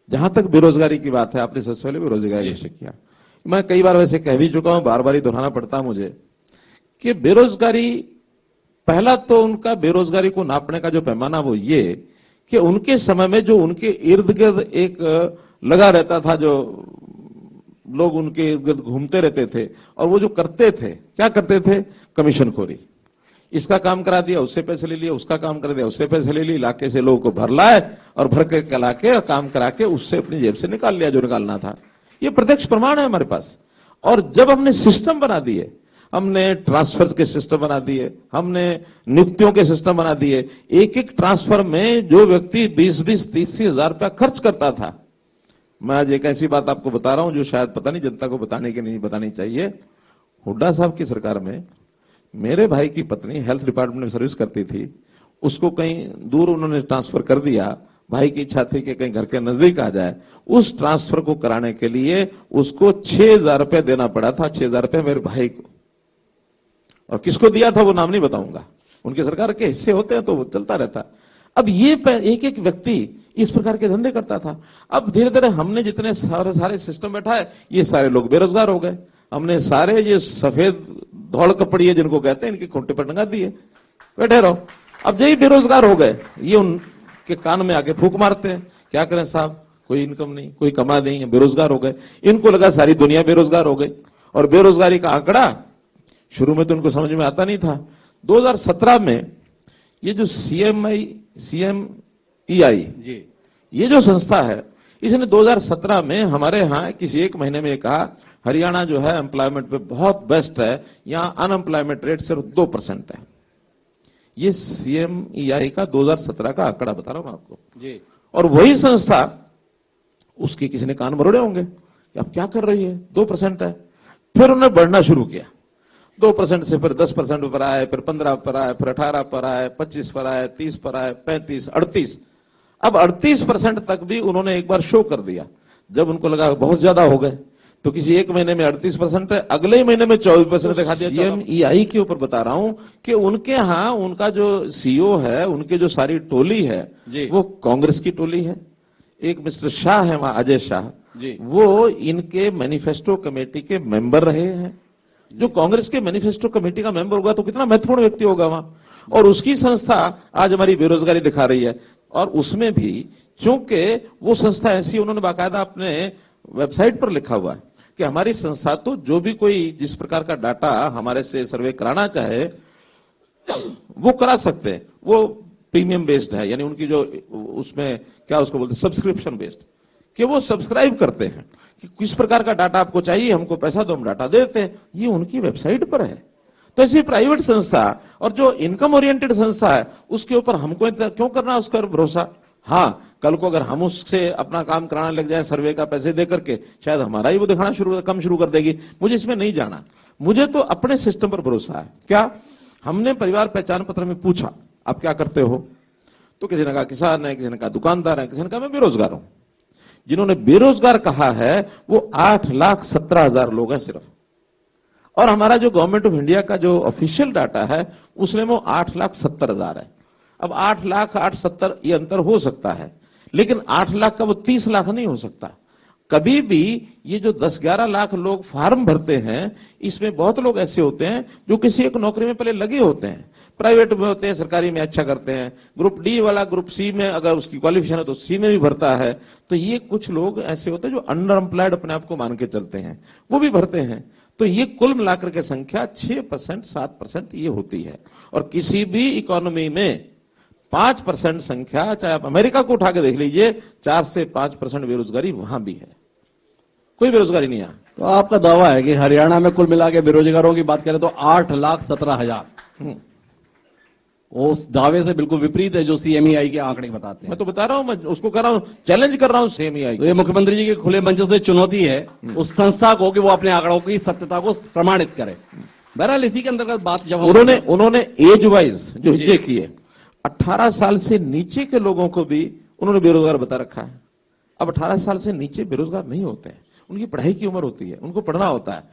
जहां तक बेरोजगारी की बात है, आपने सबसे पहले बेरोजगारी का जिक्र किया। मैं कई बार वैसे कह भी चुका हूं, बार बार ही दोहराना पड़ता है मुझे कि बेरोजगारी, पहला तो उनका बेरोजगारी को नापने का जो पैमाना वो ये कि उनके समय में जो उनके इर्द गिर्द एक लगा रहता था, जो लोग उनके इर्द गिर्द घूमते रहते थे और वो जो करते थे, क्या करते थे? कमीशनखोरी। इसका काम करा दिया, उससे पैसे ले लिए, उसका काम कर दिया, उससे पैसे ले लिए, इलाके से लोगों को भर लाए और भर के कला के और काम करा के उससे अपनी जेब से निकाल लिया जो निकालना था। ये प्रत्यक्ष प्रमाण है हमारे पास। और जब हमने सिस्टम बना दिए, हमने ट्रांसफर्स के सिस्टम बना दिए, हमने नियुक्तियों के सिस्टम बना दिए, एक एक ट्रांसफर में जो व्यक्ति 20-20, 30 हजार रुपया खर्च करता था। मैं आज एक ऐसी बात आपको बता रहा हूं जो शायद पता नहीं जनता को बताने की नहीं बतानी चाहिए। हुड्डा साहब की सरकार में मेरे भाई की पत्नी हेल्थ डिपार्टमेंट में सर्विस करती थी, उसको कहीं दूर उन्होंने ट्रांसफर कर दिया। भाई की इच्छा थी कि कहीं घर के नजदीक आ जाए। उस ट्रांसफर को कराने के लिए उसको 6,000 रुपये देना पड़ा था, 6,000 रुपये मेरे भाई को। और किसको दिया था वो नाम नहीं बताऊंगा, उनके सरकार के हिस्से होते हैं तो वो चलता रहता। अब ये एक एक व्यक्ति इस प्रकार के धंधे करता था। अब धीरे धीरे हमने जितने सारे सिस्टम बैठाए, ये सारे लोग बेरोजगार हो गए। हमने सारे ये सफेद धौड़ कपड़िए जिनको कहते हैं, इनके खूंटे पर टंगा दिए, बैठे रहो। अब यही बेरोजगार हो गए, ये उनके कान में आके फूंक मारते हैं। क्या करें साहब, कोई इनकम नहीं, कोई कमा नहीं है, बेरोजगार हो गए। इनको लगा सारी दुनिया बेरोजगार हो गई। और बेरोजगारी का आंकड़ा शुरू में तो उनको समझ में आता नहीं था। 2017 में ये जो सीएमईआई जी, ये जो संस्था है, इसने 2017 में हमारे यहां किसी एक महीने में कहा हरियाणा जो है एम्प्लॉयमेंट पे बहुत बेस्ट है, यहां अनएम्प्लॉयमेंट रेट सिर्फ 2% है। ये सीएमईआई का 2017 का आंकड़ा बता रहा हूं आपको जी। और वही संस्था, उसके किसी ने कान मरोड़े होंगे कि अब क्या कर रही है, 2% है। फिर उन्होंने बढ़ना शुरू किया, 2% से फिर 10% पर आए, फिर 15 पर आए, फिर 18 पर आए, 25 पर आए, 30 पर आए, 35, 38। अब 38% तक भी उन्होंने एक बार शो कर दिया। जब उनको लगा बहुत ज्यादा हो गए तो किसी एक महीने में 38% है, अगले ही महीने में 24% दिखा दिया। सीएमईआई के ऊपर बता रहा हूं कि उनके यहां उनका जो सीईओ है, उनके जो सारी टोली है वो कांग्रेस की टोली है। एक मिस्टर शाह है वहां, अजय शाह जी, वो इनके मैनिफेस्टो कमेटी के मेंबर रहे हैं। जो कांग्रेस के मैनिफेस्टो कमेटी का मेंबर होगा तो कितना महत्वपूर्ण व्यक्ति होगा वहां। और उसकी संस्था आज हमारी बेरोजगारी दिखा रही है। और उसमें भी चूंकि वो संस्था ऐसी, उन्होंने बाकायदा अपने वेबसाइट पर लिखा हुआ है कि हमारी संस्था तो जो भी कोई जिस प्रकार का डाटा हमारे से सर्वे कराना चाहे वो करा सकते हैं। वो प्रीमियम बेस्ड है, यानी उनकी जो उसमें क्या उसको बोलते हैं, सब्सक्रिप्शन बेस्ड, कि वो सब्सक्राइब करते हैं कि किस प्रकार का डाटा आपको चाहिए, हमको पैसा दो, हम डाटा देते हैं। ये उनकी वेबसाइट पर है। तो ऐसी प्राइवेट संस्था और जो इनकम ओरिएंटेड संस्था है, उसके ऊपर हमको क्यों करना उसका भरोसा। हां, कल को अगर हम उससे अपना काम कराने लग जाए सर्वे का पैसे दे करके, शायद हमारा ही वो दिखाना कम शुरू कर देगी। मुझे इसमें नहीं जाना, मुझे तो अपने सिस्टम पर भरोसा है। क्या हमने परिवार पहचान पत्र में पूछा आप क्या करते हो, तो किसी ने कहा किसान है, किसी ने कहा दुकानदार है, किसी ने कहा मैं बेरोजगार हूं। जिन्होंने बेरोजगार कहा है वो 8,17,000 लोग हैं सिर्फ। और हमारा जो गवर्नमेंट ऑफ इंडिया का जो ऑफिशियल डाटा है उसमें वो 8,70,000 है। अब 8 लाख 8,70,000 ये अंतर हो सकता है, लेकिन 8 लाख का वो 30 लाख नहीं हो सकता कभी भी। ये जो 10-11 लाख लोग फॉर्म भरते हैं, इसमें बहुत लोग ऐसे होते हैं जो किसी एक नौकरी में पहले लगे होते हैं, प्राइवेट में होते हैं, सरकारी में अच्छा करते हैं। ग्रुप डी वाला ग्रुप सी में अगर उसकी क्वालिफिकेशन है तो सी में भी भरता है। तो ये कुछ लोग ऐसे होते हैं जो अंडर एम्प्लॉयड अपने आप को मान के चलते हैं, वो भी भरते हैं। तो ये कुल मिलाकर के संख्या 6%, 7% ये होती है। और किसी भी इकोनॉमी में 5% संख्या, चाहे आप अमेरिका को उठा के देख लीजिए, 4 से 5% बेरोजगारी वहां भी है, कोई बेरोजगारी नहीं है। तो आपका दावा है कि हरियाणा में कुल मिला के बेरोजगारों की बात करें तो 8,17,000। उस दावे से बिल्कुल विपरीत है जो सीएमईआई के आंकड़े बताते हैं। मैं तो बता रहा हूं, मैं उसको कर रहा हूं, चैलेंज कर रहा हूं सीएमईआई। तो ये मुख्यमंत्री जी के खुले मंच से चुनौती है उस संस्था को कि वो अपने आंकड़ों की सत्यता को प्रमाणित करे। बहरहाल इसी के अंतर्गत बात जब उन्होंने एज वाइज जो हिस्से किए, 18 साल से नीचे के लोगों को भी उन्होंने बेरोजगार बता रखा है। अब 18 साल से नीचे बेरोजगार नहीं होते हैं, उनकी पढ़ाई की उम्र होती है, उनको पढ़ना होता है।